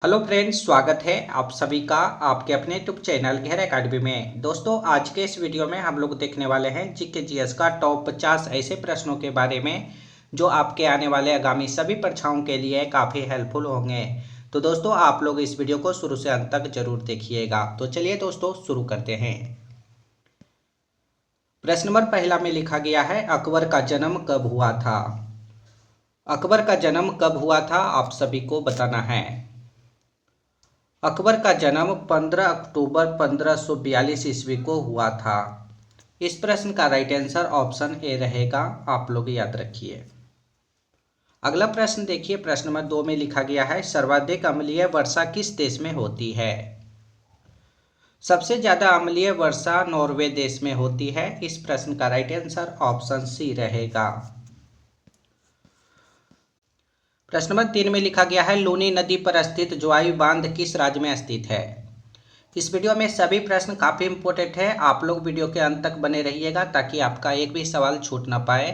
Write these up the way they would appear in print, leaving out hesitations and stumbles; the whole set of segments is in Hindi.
हेलो फ्रेंड्स, स्वागत है आप सभी का आपके अपने यूट्यूब चैनल गहरा अकेडमी में। दोस्तों, आज के इस वीडियो में हम लोग देखने वाले हैं जीके जीएस का टॉप 50 ऐसे प्रश्नों के बारे में जो आपके आने वाले आगामी सभी परीक्षाओं के लिए काफ़ी हेल्पफुल होंगे। तो दोस्तों, आप लोग इस वीडियो को शुरू से अंत तक जरूर देखिएगा। तो चलिए दोस्तों, शुरू करते हैं। प्रश्न नंबर पहला में लिखा गया है, अकबर का जन्म कब हुआ था। अकबर का जन्म कब हुआ था आप सभी को बताना है। अकबर का जन्म 15 अक्टूबर 1542 ईस्वी को हुआ था। इस प्रश्न का राइट आंसर ऑप्शन ए रहेगा, आप लोग याद रखिए। अगला प्रश्न देखिए, प्रश्न नंबर 2 में लिखा गया है, सर्वाधिक अम्लीय वर्षा किस देश में होती है। सबसे ज्यादा अम्लीय वर्षा नॉर्वे देश में होती है। इस प्रश्न का राइट आंसर ऑप्शन सी रहेगा। प्रश्न नंबर 3 में लिखा गया है, लूनी नदी पर स्थित जोआई बांध किस राज्य में स्थित है। इस वीडियो में सभी प्रश्न काफ़ी इंपॉर्टेंट है। आप लोग वीडियो के अंत तक बने रहिएगा ताकि आपका एक भी सवाल छूट ना पाए।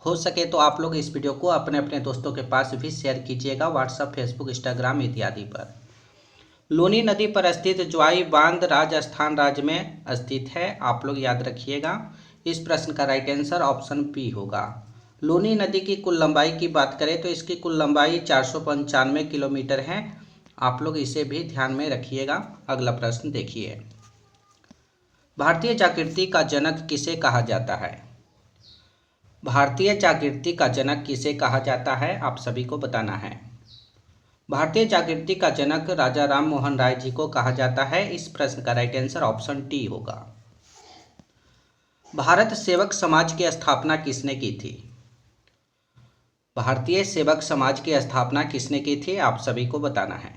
हो सके तो आप लोग इस वीडियो को अपने अपने दोस्तों के पास भी शेयर कीजिएगा, व्हाट्सएप, फेसबुक, इंस्टाग्राम इत्यादि पर। लूनी नदी पर स्थित जोआई बांध राजस्थान राज्य में स्थित है, आप लोग याद रखिएगा। इस प्रश्न का राइट आंसर ऑप्शन बी होगा। लूनी नदी की कुल लंबाई की बात करें तो इसकी कुल लंबाई 495 किलोमीटर है। आप लोग इसे भी ध्यान में रखिएगा। अगला प्रश्न देखिए, भारतीय जागृति का जनक किसे कहा जाता है। भारतीय जागृति का जनक किसे कहा जाता है, आप सभी को बताना है। भारतीय जागृति का जनक राजा राम मोहन राय जी को कहा जाता है। इस प्रश्न का राइट आंसर ऑप्शन डी होगा। भारत सेवक समाज की स्थापना किसने की थी। भारतीय सेवक समाज की स्थापना किसने की थी, आप सभी को बताना है।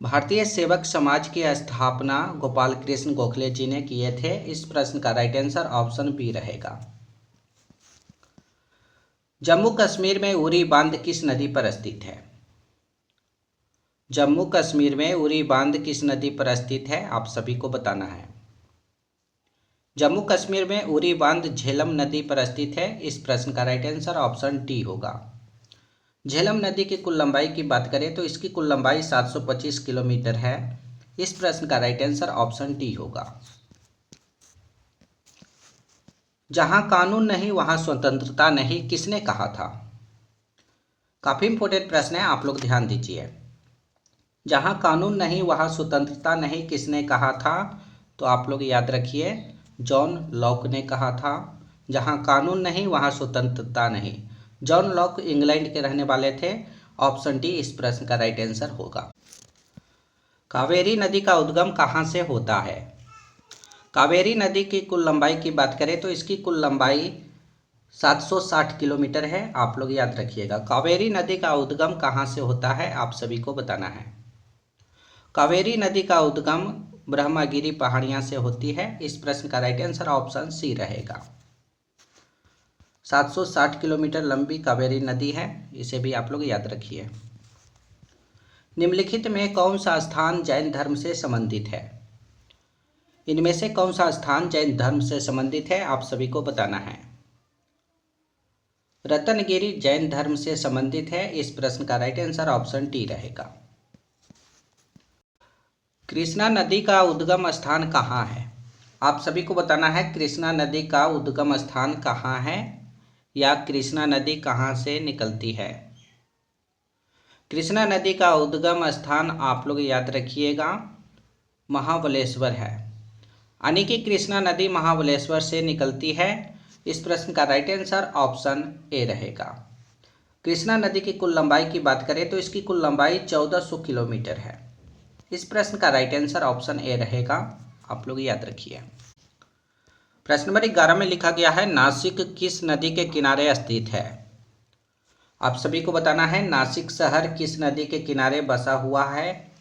भारतीय सेवक समाज की स्थापना गोपाल कृष्ण गोखले जी ने किए थे। इस प्रश्न का राइट आंसर ऑप्शन बी रहेगा। जम्मू कश्मीर में उरी बांध किस नदी पर स्थित है। जम्मू कश्मीर में उरी बांध किस नदी पर स्थित है, आप सभी को बताना है। जम्मू कश्मीर में उरी बांध झेलम नदी पर स्थित है। इस प्रश्न का राइट आंसर ऑप्शन डी होगा। झेलम नदी की कुल लंबाई की बात करें तो इसकी कुल लंबाई 725 किलोमीटर है। इस प्रश्न का राइट आंसर ऑप्शन डी होगा। जहां कानून नहीं वहां स्वतंत्रता नहीं किसने कहा था। काफी इंपॉर्टेंट प्रश्न है, आप लोग ध्यान दीजिए। जहां कानून नहीं वहां स्वतंत्रता नहीं किसने कहा था, तो आप लोग याद रखिए, जॉन लॉक ने कहा था। जहां कानून नहीं वहां स्वतंत्रता नहीं। जॉन लॉक इंग्लैंड के रहने वाले थे। ऑप्शन डी इस प्रश्न का राइट आंसर होगा। कावेरी नदी का उद्गम कहाँ से होता है। कावेरी नदी की कुल लंबाई की बात करें तो इसकी कुल लंबाई 760 किलोमीटर है। आप लोग याद रखिएगा, कावेरी नदी का उद्गम कहाँ से होता है, आप सभी को बताना है। कावेरी नदी का उद्गम ब्रह्मगिरी पहाड़ियां से होती है। इस प्रश्न का राइट आंसर ऑप्शन सी रहेगा। 760 किलोमीटर लंबी कावेरी नदी है, इसे भी आप लोग याद रखिए। निम्नलिखित में कौन सा स्थान जैन धर्म से संबंधित है। इनमें से कौन सा स्थान जैन धर्म से संबंधित है, आप सभी को बताना है। रत्नगिरी जैन धर्म से संबंधित है। इस प्रश्न का राइट आंसर ऑप्शन डी रहेगा। कृष्णा नदी का उद्गम स्थान कहाँ है, आप सभी को बताना है। कृष्णा नदी का उद्गम स्थान कहाँ है, या कृष्णा नदी कहाँ से निकलती है। कृष्णा नदी का उद्गम स्थान आप लोग याद रखिएगा, महाबलेश्वर है। यानी कि कृष्णा नदी महाबलेश्वर से निकलती है। इस प्रश्न का राइट आंसर ऑप्शन ए रहेगा। कृष्णा नदी की कुल लंबाई की बात करें तो इसकी कुल लंबाई 1400 किलोमीटर है। इस प्रश्न का राइट आंसर ऑप्शन ए रहेगा, आप लोग याद रखिए। प्रश्न नंबर 11 में लिखा गया है, नासिक किस नदी के किनारे स्थित है। आप सभी को बताना है, नासिक शहर किस नदी के किनारे बसा हुआ है।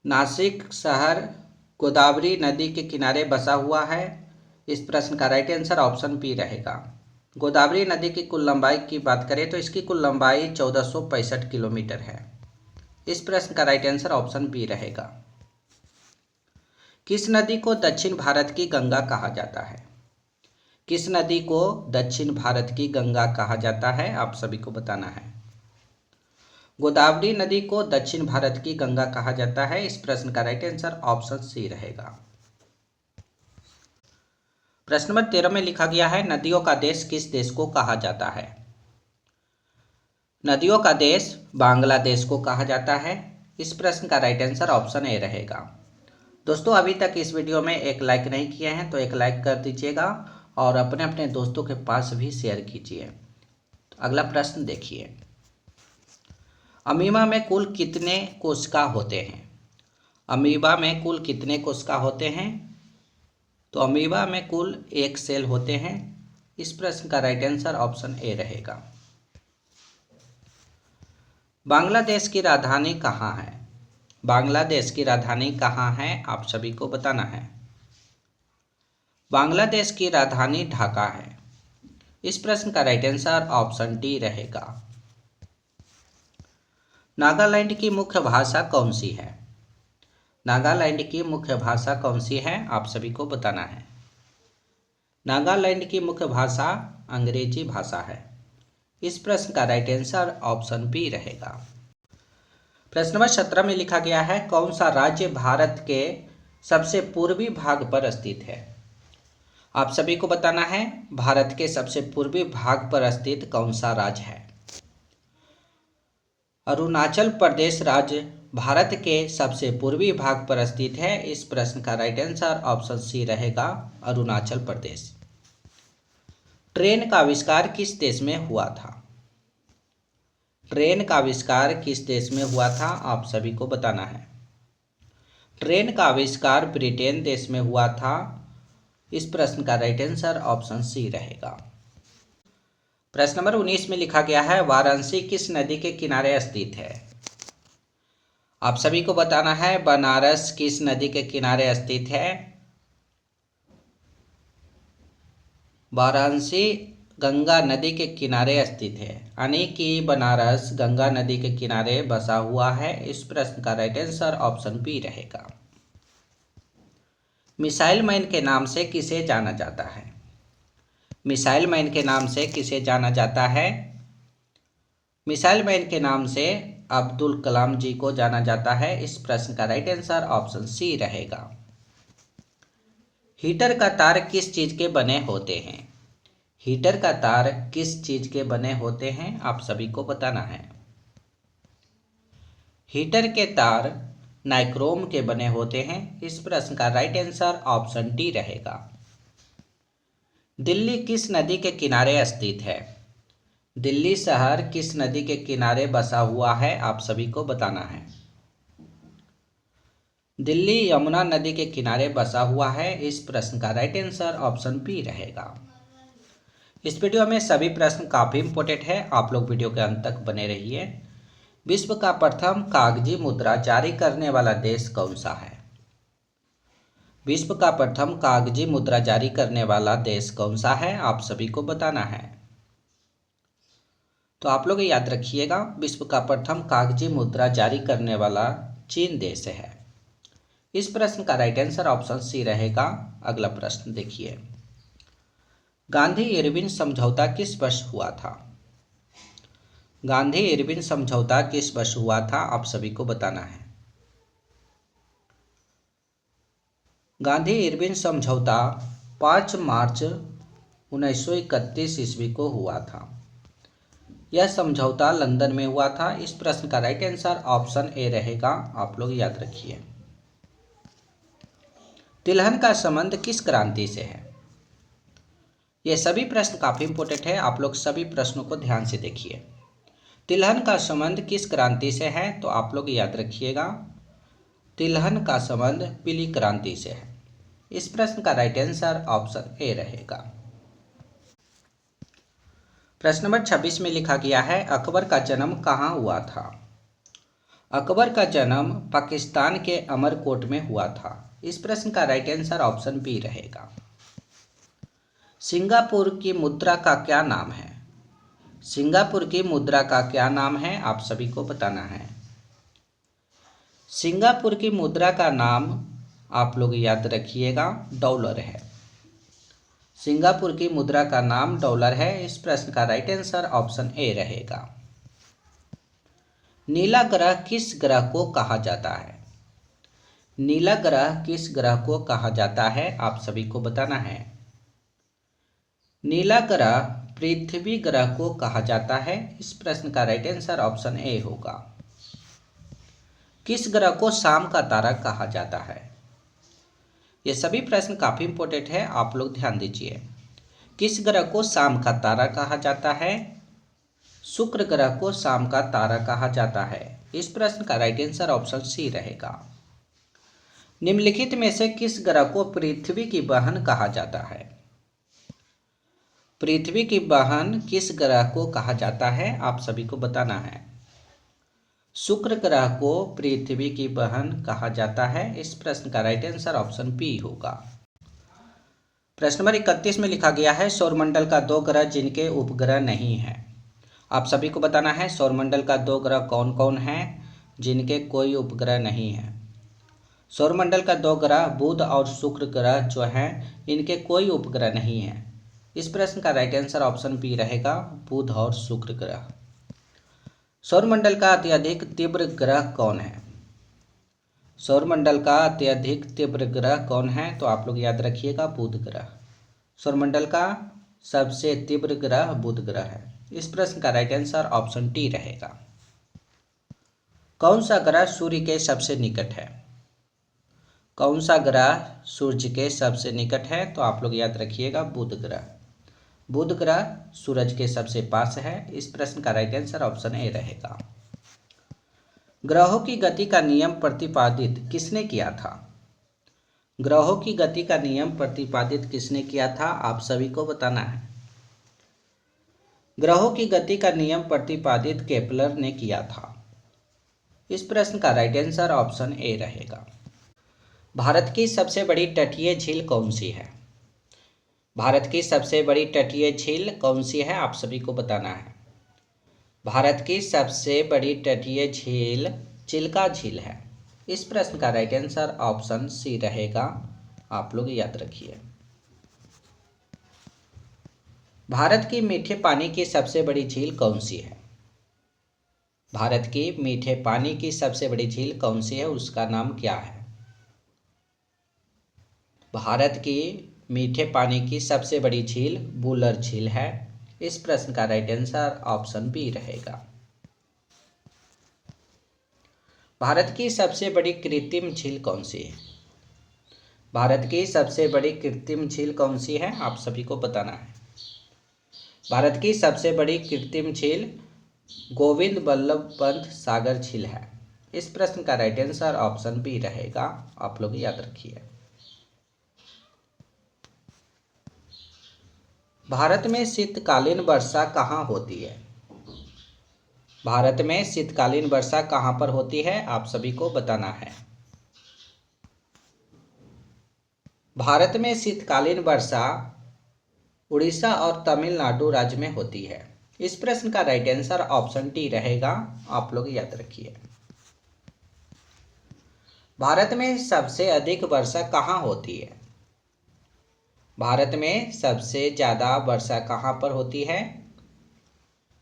नासिक शहर गोदावरी नदी के किनारे बसा हुआ है। इस प्रश्न का राइट आंसर ऑप्शन बी रहेगा। गोदावरी नदी की कुल लंबाई की बात करें तो इसकी कुल लंबाई 1465 किलोमीटर है। इस प्रश्न का राइट आंसर ऑप्शन बी रहेगा। किस नदी को दक्षिण भारत की गंगा कहा जाता है। किस नदी को दक्षिण भारत की गंगा कहा जाता है, आप सभी को बताना है। गोदावरी नदी को दक्षिण भारत की गंगा कहा जाता है। इस प्रश्न का राइट आंसर ऑप्शन सी रहेगा। प्रश्न नंबर 13 में लिखा गया है नदियों का देश किस देश को कहा जाता है। नदियों का देश बांग्लादेश को कहा जाता है। इस प्रश्न का राइट आंसर ऑप्शन ए रहेगा। दोस्तों अभी तक इस वीडियो में एक लाइक नहीं किए हैं तो एक लाइक कर दीजिएगा और अपने अपने दोस्तों के पास भी शेयर कीजिए। तो अगला प्रश्न देखिए, अमीबा में कुल कितने कोशिका होते हैं। अमीबा में कुल कितने कोशिका होते हैं। तो अमीबा में कुल 1 सेल होते हैं। इस प्रश्न का राइट आंसर ऑप्शन ए रहेगा। बांग्लादेश की राजधानी कहाँ है। बांग्लादेश की राजधानी कहाँ है आप सभी को बताना है। बांग्लादेश की राजधानी ढाका है। इस प्रश्न का राइट आंसर ऑप्शन डी रहेगा। नागालैंड की मुख्य भाषा कौन सी है। नागालैंड की मुख्य भाषा कौन सी है आप सभी को बताना है। नागालैंड की मुख्य भाषा अंग्रेजी भाषा है। इस प्रश्न का राइट आंसर ऑप्शन बी रहेगा। प्रश्न नंबर 17 में लिखा गया है कौन सा राज्य भारत के सबसे पूर्वी भाग पर स्थित है। आप सभी को बताना है भारत के सबसे पूर्वी भाग पर स्थित कौन सा राज्य है। अरुणाचल प्रदेश राज्य भारत के सबसे पूर्वी भाग पर स्थित है। इस प्रश्न का राइट आंसर ऑप्शन सी रहेगा, अरुणाचल प्रदेश। ट्रेन का आविष्कार किस देश में हुआ था। ट्रेन का आविष्कार किस देश में हुआ था आप सभी को बताना है। ट्रेन का आविष्कार ब्रिटेन देश में हुआ था। इस प्रश्न का राइट आंसर ऑप्शन सी रहेगा। प्रश्न नंबर 19 में लिखा गया है वाराणसी किस नदी के किनारे स्थित है। आप सभी को बताना है बनारस किस नदी के किनारे स्थित है। वाराणसी गंगा नदी के किनारे स्थित है, यानी कि बनारस गंगा नदी के किनारे बसा हुआ है। इस प्रश्न का राइट आंसर ऑप्शन बी रहेगा। मिसाइल मैन के नाम से किसे जाना जाता है। मिसाइल मैन के नाम से किसे जाना जाता है। मिसाइल मैन के नाम से अब्दुल कलाम जी को जाना जाता है। इस प्रश्न का राइट आंसर ऑप्शन सी रहेगा। हीटर का तार किस चीज के बने होते हैं। हीटर का तार किस चीज के बने होते हैं आप सभी को बताना है। हीटर के तार नाइक्रोम के बने होते हैं। इस प्रश्न का राइट आंसर ऑप्शन डी रहेगा। दिल्ली किस नदी के किनारे स्थित है। दिल्ली शहर किस नदी के किनारे बसा हुआ है आप सभी को बताना है। दिल्ली यमुना नदी के किनारे बसा हुआ है। इस प्रश्न का राइट आंसर ऑप्शन बी रहेगा। इस वीडियो में सभी प्रश्न काफ़ी इंपॉर्टेंट है, आप लोग वीडियो के अंत तक बने रहिए। विश्व का प्रथम कागजी मुद्रा जारी करने वाला देश कौन सा है। विश्व का प्रथम कागजी मुद्रा जारी करने वाला देश कौन सा है आप सभी को बताना है। तो आप लोग याद रखिएगा विश्व का प्रथम कागजी मुद्रा जारी करने वाला चीन देश है। इस प्रश्न का राइट आंसर ऑप्शन सी रहेगा। अगला प्रश्न देखिए, गांधी इरविन समझौता किस वर्ष हुआ था। गांधी इरविन समझौता किस वर्ष हुआ था आप सभी को बताना है। गांधी इरविन समझौता 5 मार्च 1931 ईस्वी को हुआ था। यह समझौता लंदन में हुआ था। इस प्रश्न का राइट आंसर ऑप्शन ए रहेगा, आप लोग याद रखिए। तिलहन का संबंध किस क्रांति से है। ये सभी प्रश्न काफी इंपॉर्टेंट है, आप लोग सभी प्रश्नों को ध्यान से देखिए। तिलहन का संबंध किस क्रांति से है तो आप लोग याद रखिएगा, तिलहन का संबंध पीली क्रांति से है। इस प्रश्न का राइट आंसर ऑप्शन ए रहेगा। प्रश्न नंबर 26 में लिखा गया है अकबर का जन्म कहाँ हुआ था। अकबर का जन्म पाकिस्तान के अमरकोट में हुआ था। इस प्रश्न का राइट आंसर ऑप्शन बी रहेगा। सिंगापुर की मुद्रा का क्या नाम है। सिंगापुर की मुद्रा का क्या नाम है आप सभी को बताना है। सिंगापुर की मुद्रा का नाम आप लोग याद रखिएगा डॉलर है। सिंगापुर की मुद्रा का नाम डॉलर है। इस प्रश्न का राइट आंसर ऑप्शन ए रहेगा। नीला ग्रह किस ग्रह को कहा जाता है? नीला ग्रह किस ग्रह को कहा जाता है, आप सभी को बताना है। नीला ग्रह पृथ्वी ग्रह को कहा जाता है। इस प्रश्न का राइट आंसर ऑप्शन ए होगा। किस ग्रह को शाम का तारा कहा जाता है? ये सभी प्रश्न काफी इंपॉर्टेंट है, आप लोग ध्यान दीजिए। किस ग्रह को शाम का तारा कहा जाता है? शुक्र ग्रह को शाम का तारा कहा जाता है। इस प्रश्न का राइट आंसर ऑप्शन सी रहेगा। निम्नलिखित में से किस ग्रह को पृथ्वी की बहन कहा जाता है? पृथ्वी की बहन किस ग्रह को कहा जाता है, आप सभी को बताना है। शुक्र ग्रह को पृथ्वी की बहन कहा जाता है। इस प्रश्न का राइट आंसर ऑप्शन बी होगा। प्रश्न नंबर 31 में लिखा गया है सौरमंडल का 2 ग्रह जिनके उपग्रह नहीं है। आप सभी को बताना है सौरमंडल का 2 ग्रह कौन कौन है जिनके कोई उपग्रह नहीं है। सौरमंडल का 2 ग्रह बुध और शुक्र ग्रह जो हैं इनके कोई उपग्रह नहीं है। इस प्रश्न का राइट आंसर ऑप्शन बी रहेगा, बुध और शुक्र ग्रह। सौरमंडल का अत्यधिक तीव्र ग्रह कौन है? सौरमंडल का अत्यधिक तीव्र ग्रह कौन है, तो आप लोग याद रखिएगा बुध ग्रह। सौरमंडल का सबसे तीव्र ग्रह बुध ग्रह है। इस प्रश्न का राइट आंसर ऑप्शन डी रहेगा। कौन सा ग्रह सूर्य के सबसे निकट है? कौन सा ग्रह सूर्य के सबसे निकट है, तो आप लोग याद रखिएगा बुध ग्रह। बुध ग्रह सूरज के सबसे पास है। इस प्रश्न का राइट आंसर ऑप्शन ए रहेगा। ग्रहों की गति का नियम प्रतिपादित किसने किया था? ग्रहों की गति का नियम प्रतिपादित किसने किया था, आप सभी को बताना है। ग्रहों की गति का नियम प्रतिपादित केपलर ने किया था। इस प्रश्न का राइट आंसर ऑप्शन ए रहेगा। भारत की सबसे बड़ी तटीय झील कौन सी है? भारत की सबसे बड़ी तटीय झील कौन सी है, आप सभी को बताना है। भारत की सबसे बड़ी तटीय झील चिल्का झील है। इस प्रश्न का राइट आंसर ऑप्शन सी रहेगा, आप लोग याद रखिए। भारत की मीठे पानी की सबसे बड़ी झील कौन सी है? भारत की मीठे पानी की सबसे बड़ी झील कौन सी है, उसका नाम क्या है? भारत की मीठे पानी की सबसे बड़ी झील वुलर झील है। इस प्रश्न का राइट आंसर ऑप्शन बी रहेगा। भारत की सबसे बड़ी कृत्रिम झील कौन सी है? भारत की सबसे बड़ी कृत्रिम झील कौन सी है, आप सभी को बताना है। भारत की सबसे बड़ी कृत्रिम झील गोविंद बल्लभ पंत सागर झील है। इस प्रश्न का राइट आंसर ऑप्शन बी रहेगा, आप लोग याद रखिए। भारत में शीतकालीन वर्षा कहाँ होती है? भारत में शीतकालीन वर्षा कहाँ पर होती है, आप सभी को बताना है। भारत में शीतकालीन वर्षा उड़ीसा और तमिलनाडु राज्य में होती है। इस प्रश्न का राइट आंसर ऑप्शन डी रहेगा, आप लोग याद रखिए। भारत में सबसे अधिक वर्षा कहाँ होती है? भारत में सबसे ज़्यादा वर्षा कहाँ पर होती है?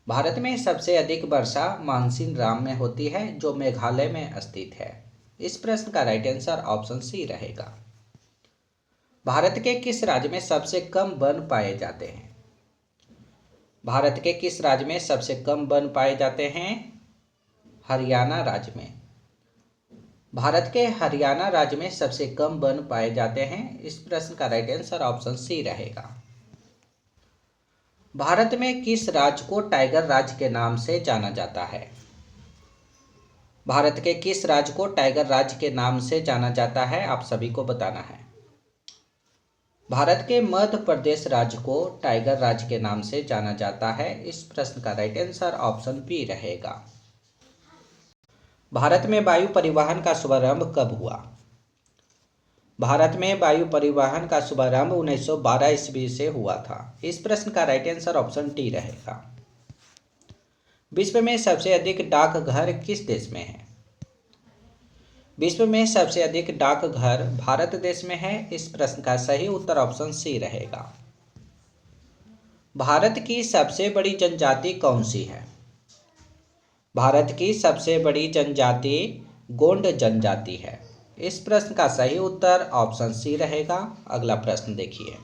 भारत में सबसे अधिक वर्षा मानसिन राम में होती है जो मेघालय में स्थित है। इस प्रश्न का राइट आंसर ऑप्शन सी रहेगा। भारत के किस राज्य में सबसे कम वन पाए जाते हैं? भारत के किस राज्य में सबसे कम वन पाए जाते हैं? हरियाणा राज्य में। भारत के हरियाणा राज्य में सबसे कम वन पाए जाते हैं। इस प्रश्न का राइट आंसर ऑप्शन सी रहेगा। भारत में किस राज्य को टाइगर राज्य के नाम से जाना जाता है? भारत के किस राज्य को टाइगर राज्य के नाम से जाना जाता है, आप सभी को बताना है। भारत के मध्य प्रदेश राज्य को टाइगर राज्य के नाम से जाना जाता है। इस प्रश्न का राइट आंसर ऑप्शन बी रहेगा। भारत में वायु परिवहन का शुभारंभ कब हुआ? भारत में वायु परिवहन का शुभारंभ 1912 ईस्वी से हुआ था। इस प्रश्न का राइट आंसर ऑप्शन डी रहेगा। विश्व में सबसे अधिक डाकघर किस देश में है? विश्व में सबसे अधिक डाकघर भारत देश में है। इस प्रश्न का सही उत्तर ऑप्शन सी रहेगा। भारत की सबसे बड़ी जनजाति कौन सी है? भारत की सबसे बड़ी जनजाति गोंड जनजाति है। इस प्रश्न का सही उत्तर ऑप्शन सी रहेगा। अगला प्रश्न देखिए।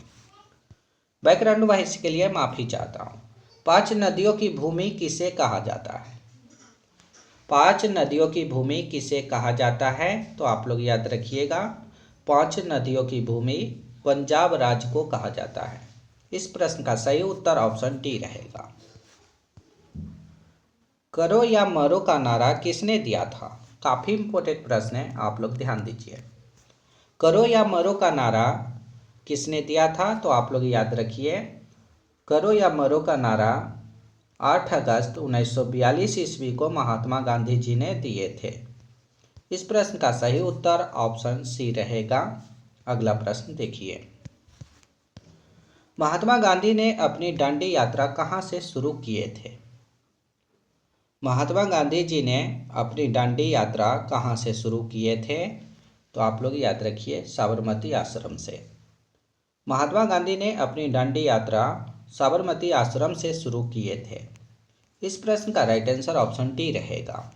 बैकग्राउंड वॉइस के लिए माफी चाहता हूँ। 5 नदियों की भूमि किसे कहा जाता है? 5 नदियों की भूमि किसे कहा जाता है? तो आप लोग याद रखिएगा, 5 नदियों की भूमि पंजाब राज्य को कहा जाता है। इस प्रश्न का सही उत्तर ऑप्शन डी रहेगा। करो या मरो का नारा किसने दिया था? काफी इंपॉर्टेंट प्रश्न है, आप लोग ध्यान दीजिए। करो या मरो का नारा किसने दिया था? तो आप लोग याद रखिए, करो या मरो का नारा 8 अगस्त 1942 ईस्वी को महात्मा गांधी जी ने दिए थे। इस प्रश्न का सही उत्तर ऑप्शन सी रहेगा। अगला प्रश्न देखिए। महात्मा गांधी ने अपनी दांडी यात्रा कहाँ से शुरू किए थे? महात्मा गांधी जी ने अपनी दांडी यात्रा कहाँ से शुरू किए थे? तो आप लोग याद रखिए, साबरमती आश्रम से। महात्मा गांधी ने अपनी दांडी यात्रा साबरमती आश्रम से शुरू किए थे। इस प्रश्न का राइट आंसर ऑप्शन डी रहेगा।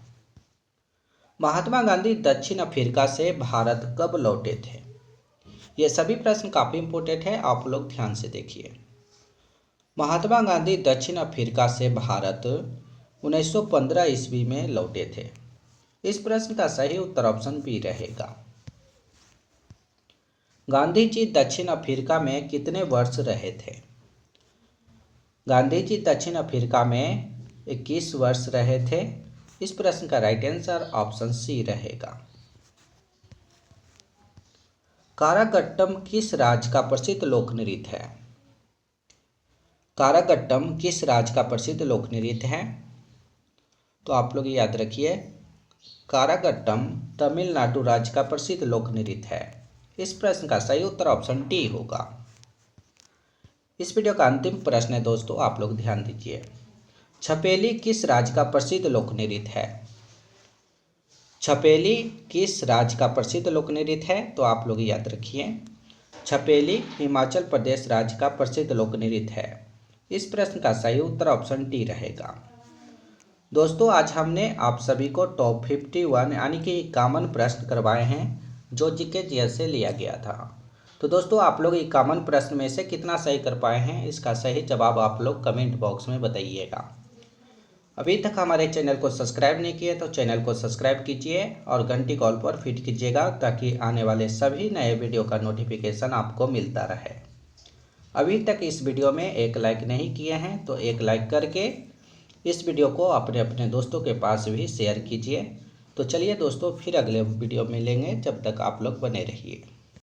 महात्मा गांधी दक्षिण अफ्रीका से भारत कब लौटे थे? ये सभी प्रश्न काफ़ी इंपॉर्टेंट है, आप लोग ध्यान से देखिए। महात्मा गांधी दक्षिण अफ्रीका से भारत 1915 ईस्वी में लौटे थे। इस प्रश्न का सही उत्तर ऑप्शन बी रहेगा। गांधी जी दक्षिण अफ्रीका में कितने वर्ष रहे थे? गांधी जी दक्षिण अफ्रीका में 21 वर्ष रहे थे। इस प्रश्न का राइट आंसर ऑप्शन सी रहेगा। कारगट्टम किस राज्य का प्रसिद्ध लोक नृत्य है? कारगट्टम किस राज्य का प्रसिद्ध लोक नृत्य है? तो आप लोग याद रखिए, कारगट्टम तमिलनाडु राज्य का प्रसिद्ध लोक नृत्य है। इस प्रश्न का सही उत्तर ऑप्शन डी होगा। इस वीडियो का अंतिम प्रश्न है दोस्तों, आप लोग ध्यान दीजिए। छपेली किस राज्य का प्रसिद्ध लोक नृत्य है? छपेली किस राज्य का प्रसिद्ध लोक नृत्य है? तो आप लोग याद रखिए, छपेली हिमाचल प्रदेश राज्य का प्रसिद्ध लोक नृत्य है। इस प्रश्न का सही उत्तर ऑप्शन डी रहेगा। दोस्तों, आज हमने आप सभी को टॉप 51 यानी कि कॉमन प्रश्न करवाए हैं जो जीके जीएस से लिया गया था। तो दोस्तों, आप लोग एक कॉमन प्रश्न में से कितना सही कर पाए हैं, इसका सही जवाब आप लोग कमेंट बॉक्स में बताइएगा। अभी तक हमारे चैनल को सब्सक्राइब नहीं किए तो चैनल को सब्सक्राइब कीजिए और घंटी कॉल पर फिट कीजिएगा ताकि आने वाले सभी नए वीडियो का नोटिफिकेशन आपको मिलता रहे। अभी तक इस वीडियो में एक लाइक नहीं किए हैं तो एक लाइक करके इस वीडियो को अपने अपने दोस्तों के पास भी शेयर कीजिए। तो चलिए दोस्तों, फिर अगले वीडियो में मिलेंगे, जब तक आप लोग बने रहिए।